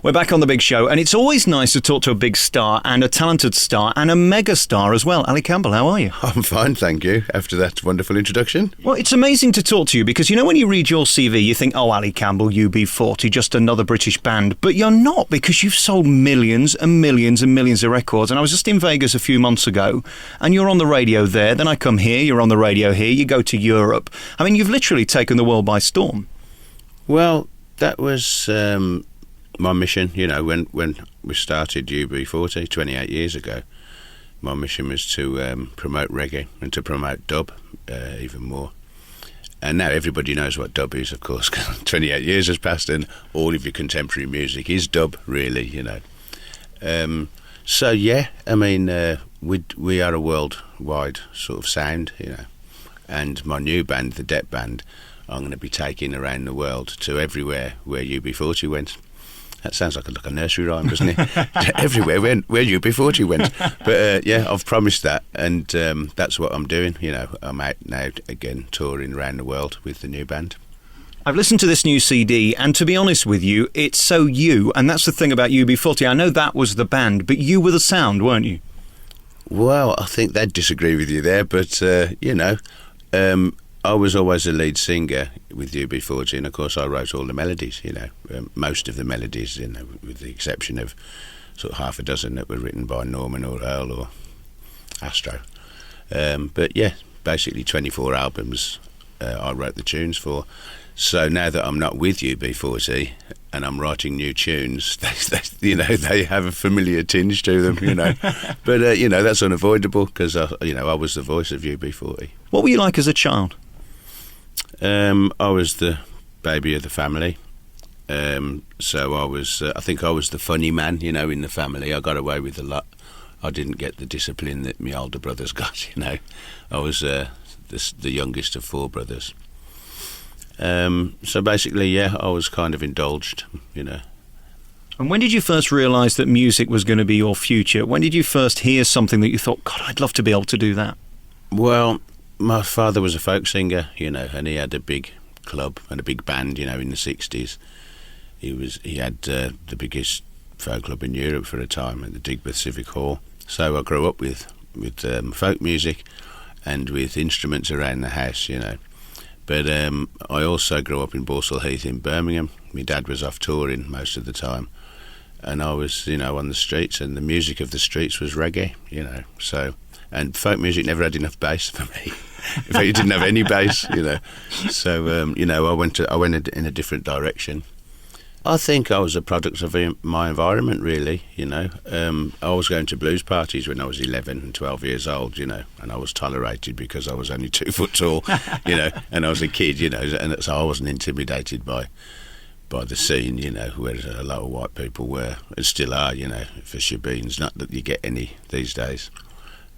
We're back on The Big Show, and it's always nice to talk to a big star and a talented star and a mega star as well. Ali Campbell, how are you? I'm fine, thank you, after that wonderful introduction. Well, it's amazing to talk to you because, you know, when you read your CV, you think, oh, Ali Campbell, UB40, just another British band. But you're not, because you've sold millions and millions and millions of records. And I was just in Vegas a few months ago, and you're on the radio there. Then I come here, you're on the radio here, you go to Europe. I mean, you've literally taken the world by storm. Well, that was my mission, you know, when we started UB40 28 years ago. My mission was to promote reggae and to promote dub even more. And now everybody knows what dub is, of course, 28 years has passed and all of your contemporary music is dub, really, you know. So, yeah, I mean, we are a worldwide sort of sound, you know. And my new band, the Debt Band, I'm going to be taking around the world to everywhere where UB40 went. That sounds like a nursery rhyme, doesn't it? Everywhere where UB40 went. But yeah, I've promised that, and that's what I'm doing. You know, I'm out now again touring around the world with the new band. I've listened to this new CD, and to be honest with you, it's so you, and that's the thing about UB40. I know that was the band, but you were the sound, weren't you? Well, I think they'd disagree with you there, but you know, I was always a lead singer with UB40, and of course I wrote all the melodies, you know, most of the melodies, you know, with the exception of sort of half a dozen that were written by Norman or Earl or Astro. But yeah, basically 24 albums I wrote the tunes for. So now that I'm not with UB40 and I'm writing new tunes, you know, they have a familiar tinge to them, you know. But, you know, that's unavoidable because, you know, I was the voice of UB40. What were you like as a child? I was the baby of the family. So I was, I think I was the funny man, you know, in the family. I got away with a lot. I didn't get the discipline that my older brothers got, you know. I was the youngest of four brothers. So basically, yeah, I was kind of indulged, you know. And when did you first realise that music was going to be your future? When did you first hear something that you thought, God, I'd love to be able to do that? Well, my father was a folk singer, you know, and he had a big club and a big band, you know, in the 60s. He had the biggest folk club in Europe for a time at the Digbeth Civic Hall. So I grew up with folk music and with instruments around the house, you know. But I also grew up in Borsall Heath in Birmingham. My dad was off touring most of the time. And I was, you know, on the streets, and the music of the streets was reggae, you know. So, and folk music never had enough bass for me. In fact, it didn't have any bass, you know. So, you know, I went in a different direction. I think I was a product of my environment, really, you know. I was going to blues parties when I was 11 and 12 years old, you know, and I was tolerated because I was only 2 foot tall, you know, and I was a kid, you know, and so I wasn't intimidated by the scene, you know, where a lot of white people were and still are, you know, for shebeens, not that you get any these days.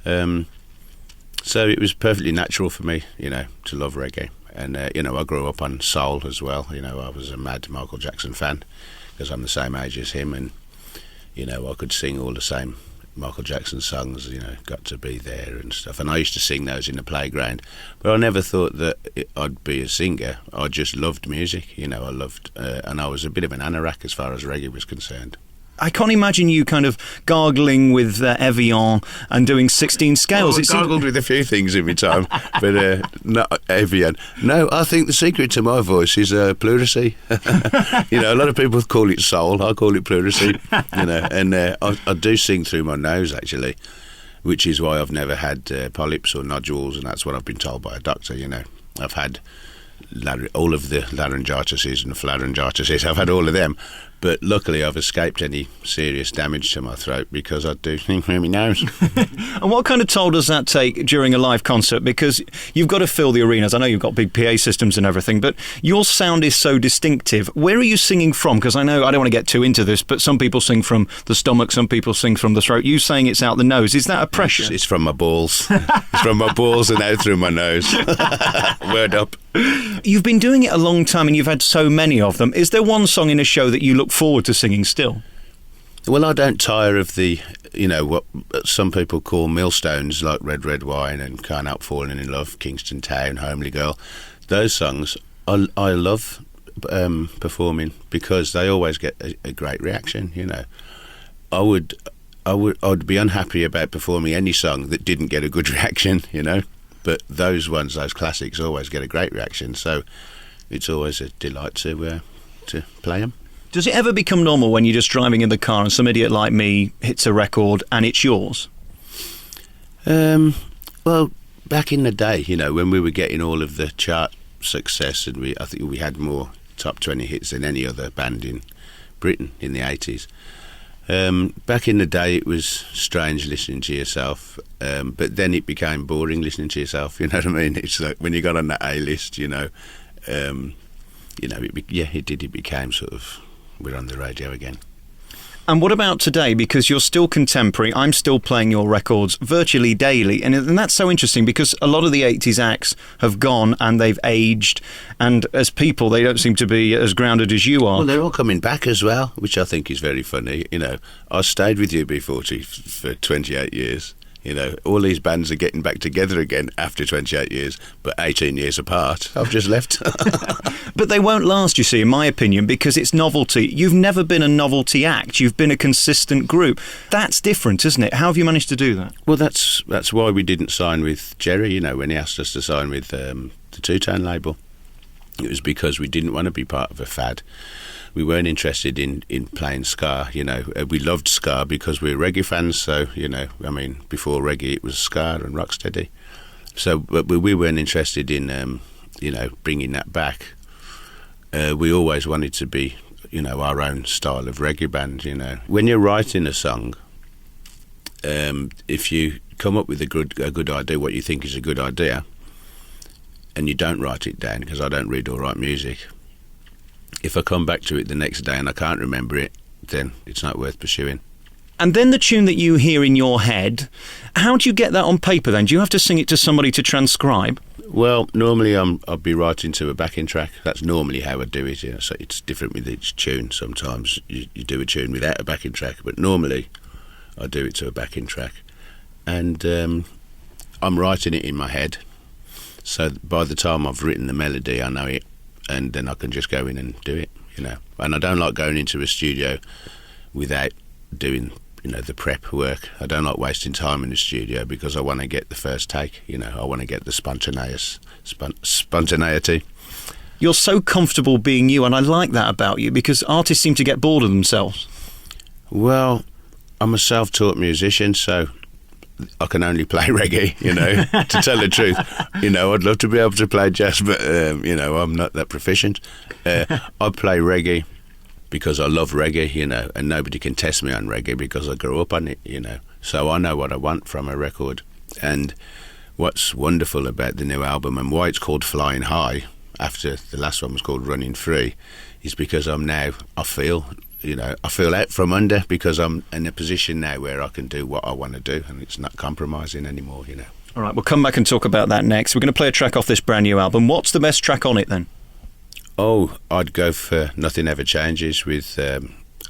So it was perfectly natural for me, you know, to love reggae. And, you know, I grew up on soul as well. You know, I was a mad Michael Jackson fan because I'm the same age as him. And, you know, I could sing all the same Michael Jackson songs, you know, Got to Be There and stuff. And I used to sing those in the playground. But I never thought that I'd be a singer. I just loved music, you know, I loved... and I was a bit of an anorak as far as reggae was concerned. I can't imagine you kind of gargling with Evian and doing 16 scales. Well, I gargled with a few things in my time, but not Evian. No, I think the secret to my voice is pleurisy. You know, a lot of people call it soul. I call it pleurisy, you know, and I do sing through my nose, actually, which is why I've never had polyps or nodules, and that's what I've been told by a doctor, you know. I've had all of the laryngitises and pharyngitises. I've had all of them. But luckily I've escaped any serious damage to my throat because I do sing through my nose. And what kind of toll does that take during a live concert? Because you've got to fill the arenas. I know you've got big PA systems and everything, but your sound is so distinctive. Where are you singing from? Because I know, I don't want to get too into this, but some people sing from the stomach, some people sing from the throat. You saying it's out the nose. Is that a pressure? It's from my balls. It's from my balls and out through my nose. Word up. You've been doing it a long time and you've had so many of them. Is there one song in a show that you look forward to singing still? Well, I don't tire of the, you know, what some people call millstones, like Red Red Wine and Can't Help Falling in Love, Kingston Town, Homely Girl. Those songs, I love performing because they always get a great reaction. You know, I'd be unhappy about performing any song that didn't get a good reaction. You know, but those classics, always get a great reaction. So it's always a delight to play them. Does it ever become normal when you're just driving in the car and some idiot like me hits a record and it's yours? Well, back in the day, you know, when we were getting all of the chart success, and I think we had more top 20 hits than any other band in Britain in the 80s. Back in the day, it was strange listening to yourself, but then it became boring listening to yourself. You know what I mean? It's like when you got on that A list, you know, it became sort of, we're on the radio again. And what about today? Because you're still contemporary. I'm still playing your records virtually daily. And that's so interesting because a lot of the 80s acts have gone and they've aged. And as people, they don't seem to be as grounded as you are. Well, they're all coming back as well, which I think is very funny. You know, I stayed with UB40 for 28 years. You know, all these bands are getting back together again after 28 years, but 18 years apart. I've just left. But they won't last, you see, in my opinion, because it's novelty. You've never been a novelty act. You've been a consistent group. That's different, isn't it? How have you managed to do that? Well, that's why we didn't sign with Jerry, you know, when he asked us to sign with the Two-Tone label. It was because we didn't want to be part of a fad. We weren't interested in playing ska, you know. We loved ska because we were reggae fans, so, you know, I mean, before reggae it was ska and rocksteady. So, but we weren't interested in, you know, bringing that back. We always wanted to be, you know, our own style of reggae band, you know. When you're writing a song, if you come up with a good idea, what you think is a good idea, and you don't write it down, because I don't read or write music, if I come back to it the next day and I can't remember it, then it's not worth pursuing. And then the tune that you hear in your head, how do you get that on paper then? Do you have to sing it to somebody to transcribe? Well, normally I'll be writing to a backing track. That's normally how I do it. You know, so it's different with each tune. Sometimes you do a tune without a backing track, but normally I do it to a backing track. And I'm writing it in my head. So by the time I've written the melody, I know it. And then I can just go in and do it, you know. And I don't like going into a studio without doing, you know, the prep work. I don't like wasting time in the studio because I want to get the first take, you know. I want to get the spontaneity. You're so comfortable being you, and I like that about you because artists seem to get bored of themselves. Well, I'm a self-taught musician, so I can only play reggae, you know, to tell the truth. You know, I'd love to be able to play jazz, but, you know, I'm not that proficient. I play reggae because I love reggae, you know, and nobody can test me on reggae because I grew up on it, you know. So I know what I want from a record. And what's wonderful about the new album and why it's called Flying High, after the last one was called Running Free, is because I feel out from under because I'm in a position now where I can do what I want to do and it's not compromising anymore, you know. All right, we'll come back and talk about that next. We're going to play a track off this brand new album. What's the best track on it then? Oh, I'd go for Nothing Ever Changes with,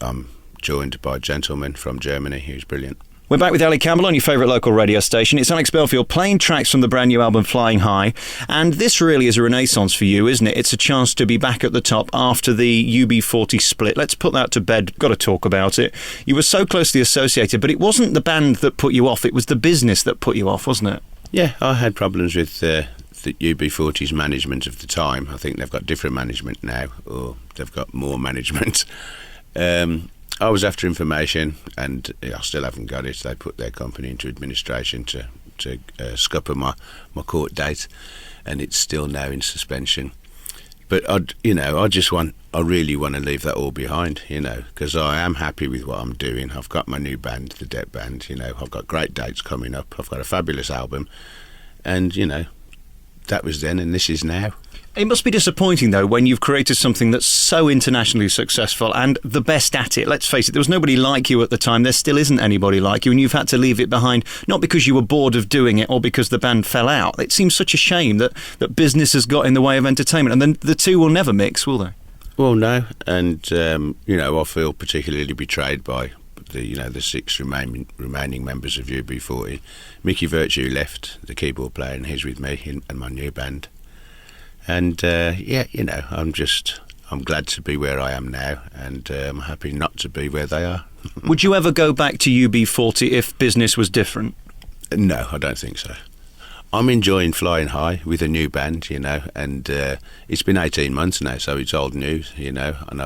I'm joined by a gentleman from Germany who's brilliant. We're back with Ali Campbell on your favourite local radio station. It's Alex Belfield playing tracks from the brand new album Flying High. And this really is a renaissance for you, isn't it? It's a chance to be back at the top after the UB40 split. Let's put that to bed. Got to talk about it. You were so closely associated, but it wasn't the band that put you off. It was the business that put you off, wasn't it? Yeah, I had problems with the UB40's management of the time. I think they've got different management now, or they've got more management. I was after information, and I still haven't got it. They put their company into administration to scupper my court date, and it's still now in suspension. But I really want to leave that all behind, you know, because I am happy with what I'm doing. I've got my new band, the Debt Band. You know, I've got great dates coming up. I've got a fabulous album, and you know, that was then, and this is now. It must be disappointing, though, when you've created something that's so internationally successful and the best at it. Let's face it, there was nobody like you at the time. There still isn't anybody like you, and you've had to leave it behind, not because you were bored of doing it or because the band fell out. It seems such a shame that business has got in the way of entertainment, and then the two will never mix, will they? Well, no, and, you know, I feel particularly betrayed by the 6 remaining members of UB40. Mickey Virtue left, the keyboard player, and he's with me in my new band. And you know, I'm I'm glad to be where I am now, and I'm happy not to be where they are. Would you ever go back to UB40 if business was different? No, I don't think so. I'm enjoying flying high with a new band, you know, and it's been 18 months now, so it's old news, you know, and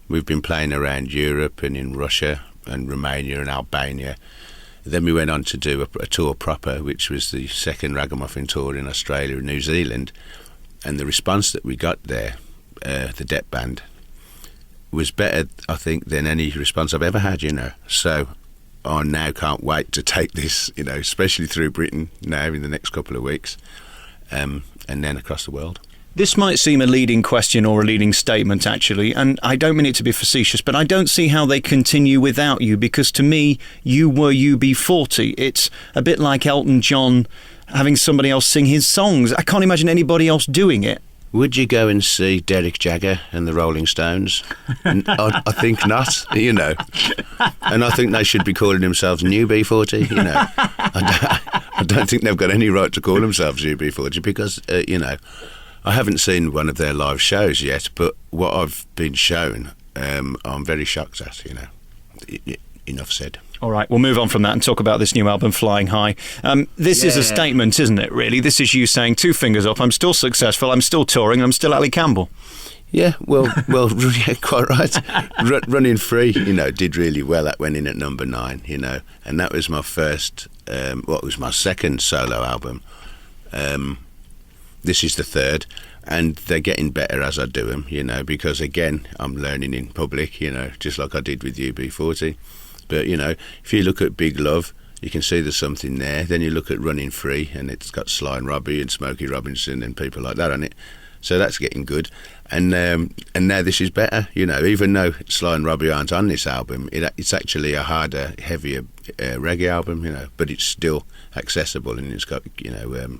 we've been playing around Europe and in Russia and Romania and Albania. Then we went on to do a tour proper, which was the second Ragamuffin tour in Australia and New Zealand, and the response that we got there, the Debt Band, was better, I think, than any response I've ever had, you know. So I now can't wait to take this, you know, especially through Britain now in the next couple of weeks, and then across the world. This might seem a leading question or a leading statement, actually, and I don't mean it to be facetious, but I don't see how they continue without you, because to me, you were UB40. It's a bit like Elton John having somebody else sing his songs. I can't imagine anybody else doing it. Would you go and see Derek Jagger and the Rolling Stones? I think not, you know. And I think they should be calling themselves New B40, you know. I don't think they've got any right to call themselves UB40 because, you know, I haven't seen one of their live shows yet, but what I've been shown, I'm very shocked at, you know. Enough said. All right, we'll move on from that and talk about this new album, Flying High. This is a statement, isn't it, really? This is you saying, 2 fingers up, I'm still successful, I'm still touring, I'm still Ali Campbell. Yeah, well, yeah, quite right. Running Free, you know, did really well. That went in at number 9, you know, and that was my first, was my second solo album. This is the third, and they're getting better as I do them, you know, because, again, I'm learning in public, you know, just like I did with UB40. But, you know, if you look at Big Love, you can see there's something there. Then you look at Running Free, and it's got Sly and Robbie and Smokey Robinson and people like that on it. So that's getting good. And now this is better, you know, even though Sly and Robbie aren't on this album, it's actually a harder, heavier reggae album, you know, but it's still accessible and it's got, you know,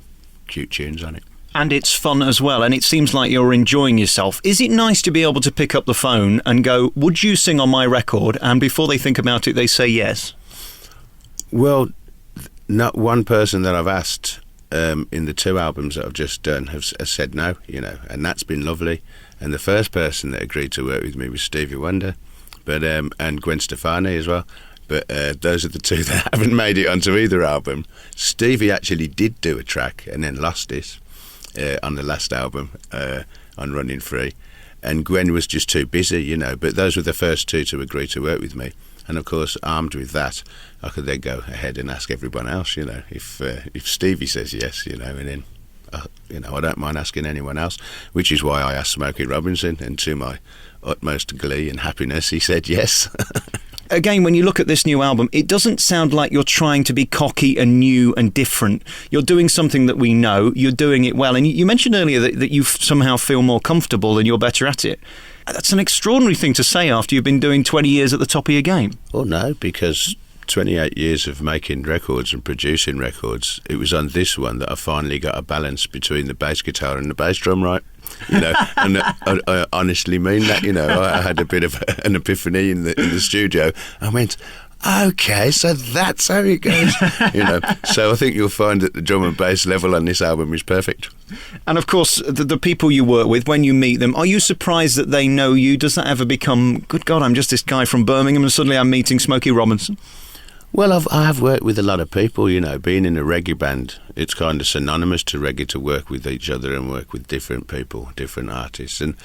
cute tunes on it. And it's fun as well, and it seems like you're enjoying yourself. Is it nice to be able to pick up the phone and go, would you sing on my record? And before they think about it, they say yes? Well, not one person that I've asked in the 2 albums that I've just done has said no, you know, and that's been lovely. And the first person that agreed to work with me was Stevie Wonder, but and Gwen Stefani as well. But those are the 2 that haven't made it onto either album. Stevie actually did do a track and then lost it. On the last album, on Running Free, and Gwen was just too busy, you know, but those were the first 2 to agree to work with me, and of course, armed with that, I could then go ahead and ask everyone else, you know, if Stevie says yes, you know, and then, you know, I don't mind asking anyone else, which is why I asked Smokey Robinson, and to my utmost glee and happiness, he said yes. Again, when you look at this new album, it doesn't sound like you're trying to be cocky and new and different. You're doing something that we know, you're doing it well. And you mentioned earlier that you somehow feel more comfortable and you're better at it. That's an extraordinary thing to say after you've been doing 20 years at the top of your game. Well, no, because 28 years of making records and producing records, it was on this one that I finally got a balance between the bass guitar and the bass drum right. You know, and I honestly mean that. You know, I had a bit of an epiphany in the studio. I went, okay, so that's how it goes. You know, so I think you'll find that the drum and bass level on this album is perfect. And of course, the people you work with, when you meet them, are you surprised that they know you? Does that ever become, good God, I'm just this guy from Birmingham and suddenly I'm meeting Smokey Robinson? Well, I have worked with a lot of people, you know, being in a reggae band, it's kind of synonymous to reggae to work with each other and work with different people, different artists. And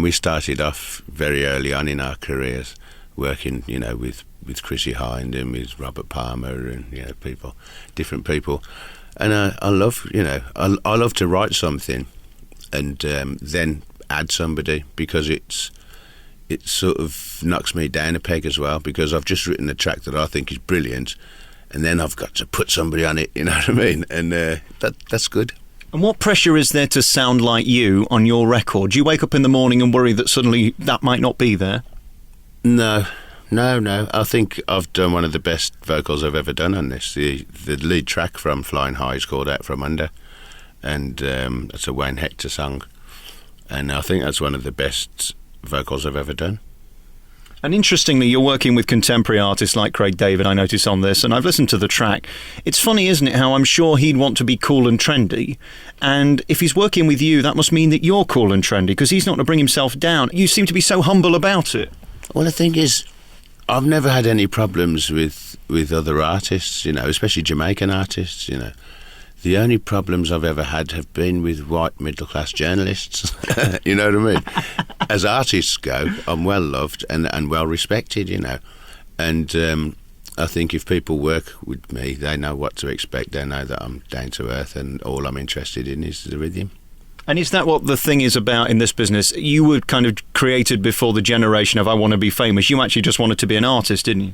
we started off very early on in our careers working, you know, with Chrissy Hind and with Robert Palmer and, you know, different people. And I love, you know, I love to write something and then add somebody because it sort of knocks me down a peg as well because I've just written a track that I think is brilliant and then I've got to put somebody on it, you know what I mean? And that's good. And what pressure is there to sound like you on your record? Do you wake up in the morning and worry that suddenly that might not be there? No. I think I've done one of the best vocals I've ever done on this. The lead track from Flying High is called Out From Under and it's a Wayne Hector song. And I think that's one of the best vocals I've ever done. And interestingly, you're working with contemporary artists like Craig David, I notice on this, and I've listened to the track. It's funny, isn't it, how I'm sure he'd want to be cool and trendy, and if he's working with you, that must mean that you're cool and trendy, because he's not going to bring himself down. You seem to be so humble about it. Well, the thing is, I've never had any problems with other artists, you know, especially Jamaican artists, you know. The only problems I've ever had have been with white middle-class journalists. You know what I mean? As artists go, I'm well loved and well respected, you know. And I think if people work with me, they know what to expect. They know that I'm down to earth and all I'm interested in is the rhythm. And is that what the thing is about in this business? You were kind of created before the generation of I want to be famous. You actually just wanted to be an artist, didn't you?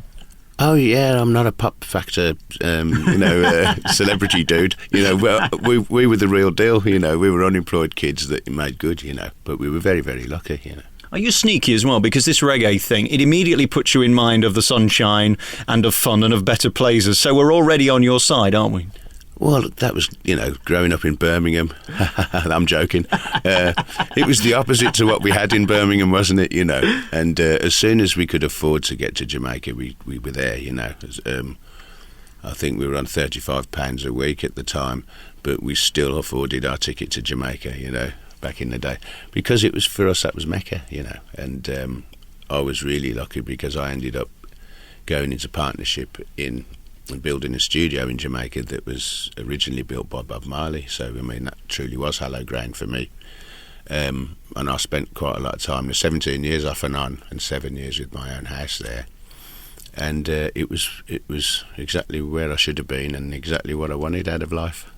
Oh yeah, I'm not a pop factor, celebrity dude. You know, well, we were the real deal. You know, we were unemployed kids that made good. You know, but we were very, very lucky. You know. Are you sneaky as well? Because this reggae thing, it immediately puts you in mind of the sunshine and of fun and of better places. So we're already on your side, aren't we? Well, that was, you know, growing up in Birmingham. I'm joking. It was the opposite to what we had in Birmingham, wasn't it, you know? And as soon as we could afford to get to Jamaica, we were there, you know. I think we were on £35 a week at the time, but we still afforded our ticket to Jamaica, you know, back in the day. Because it was, for us, that was Mecca, you know. And I was really lucky because I ended up going into partnership in building a studio in Jamaica that was originally built by Bob Marley. So, I mean, that truly was hallowed ground for me. And I spent quite a lot of time, 17 years off and on, and 7 years with my own house there. And it was exactly where I should have been and exactly what I wanted out of life.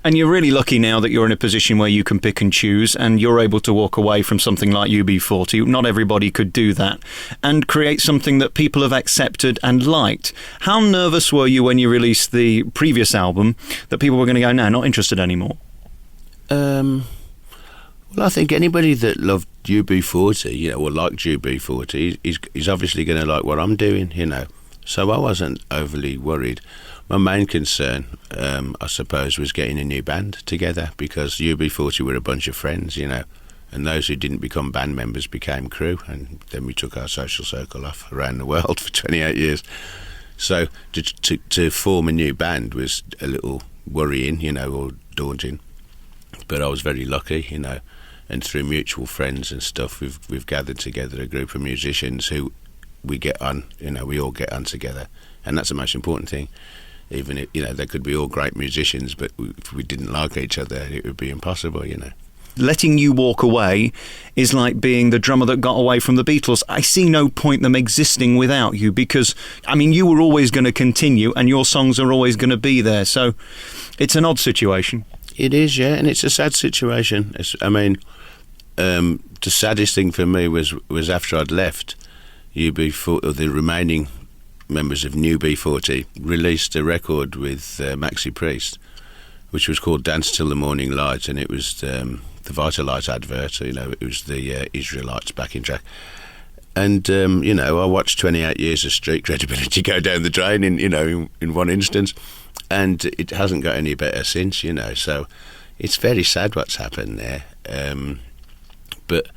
And you're really lucky now that you're in a position where you can pick and choose and you're able to walk away from something like UB40. Not everybody could do that. And create something that people have accepted and liked. How nervous were you when you released the previous album that people were going to go, no, not interested anymore? Well, I think anybody that loved UB40, you know, or liked UB40, is obviously going to like what I'm doing, you know. So I wasn't overly worried. My main concern, I suppose, was getting a new band together because UB40 were a bunch of friends, you know, and those who didn't become band members became crew, and then we took our social circle off around the world for 28 years. So to form a new band was a little worrying, you know, or daunting, but I was very lucky, you know, and through mutual friends and stuff, we've gathered together a group of musicians who we get on, you know, we all get on together, and that's the most important thing. Even if, you know, they could be all great musicians, but if we didn't like each other, it would be impossible, you know. Letting you walk away is like being the drummer that got away from the Beatles. I see no point them existing without you because, I mean, you were always going to continue and your songs are always going to be there. So it's an odd situation. It is, yeah, and it's a sad situation. The saddest thing for me was after I'd left, UB40, the remaining members of New B40 released a record with Maxi Priest, which was called Dance Till the Morning Light, and it was the Vitalite advert, you know, it was the Israelites backing track. And, you know, I watched 28 years of street credibility go down the drain in one instance, and it hasn't got any better since, you know, so it's very sad what's happened there. But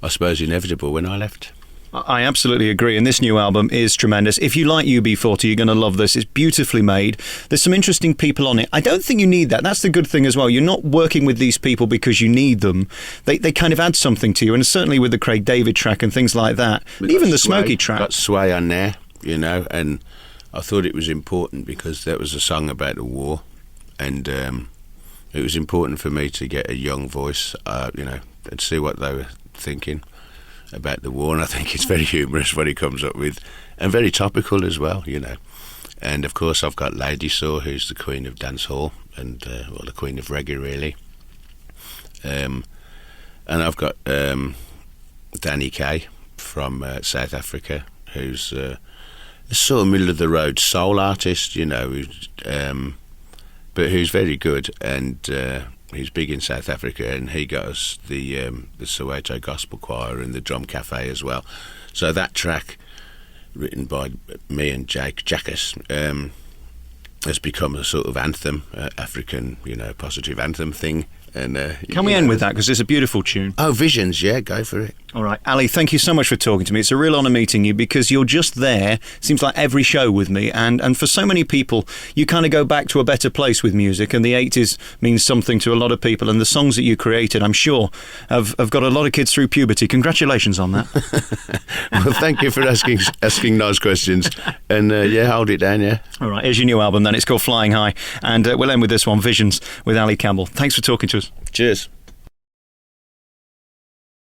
I suppose inevitable when I left. I absolutely agree, and this new album is tremendous. If you like UB40, you're going to love this. It's beautifully made. There's some interesting people on it. I don't think you need that. That's the good thing as well. You're not working with these people because you need them. They kind of add something to you, and certainly with the Craig David track and things like that, and even the Smokey track. Got Sway on there, you know, and I thought it was important because that was a song about the war, and it was important for me to get a young voice, you know, and see what they were thinking about the war, and I think it's very humorous what he comes up with, and very topical as well, you know. And of course I've got Lady Saw, who's the queen of dancehall, and the queen of reggae really. And I've got Danny Kaye from South Africa, who's a sort of middle of the road soul artist, you know, but who's very good, and he's big in South Africa, and he got us the Soweto Gospel Choir and the Drum Cafe as well. So that track, written by me and Jake Jackus, has become a sort of anthem, African, you know, positive anthem thing. And can we end with that, because it's a beautiful tune? Oh, Visions, yeah, go for it. All right, Ali, thank you so much for talking to me. It's a real honour meeting you, because you're just there, seems like every show with me, and for so many people, you kind of go back to a better place with music, and the 80s means something to a lot of people, and the songs that you created, I'm sure, have got a lot of kids through puberty. Congratulations on that. Well, thank you for asking nice questions, and hold it down, yeah. All right, here's your new album then. It's called Flying High, and we'll end with this one, Visions, with Ali Campbell. Thanks for talking to us. Cheers.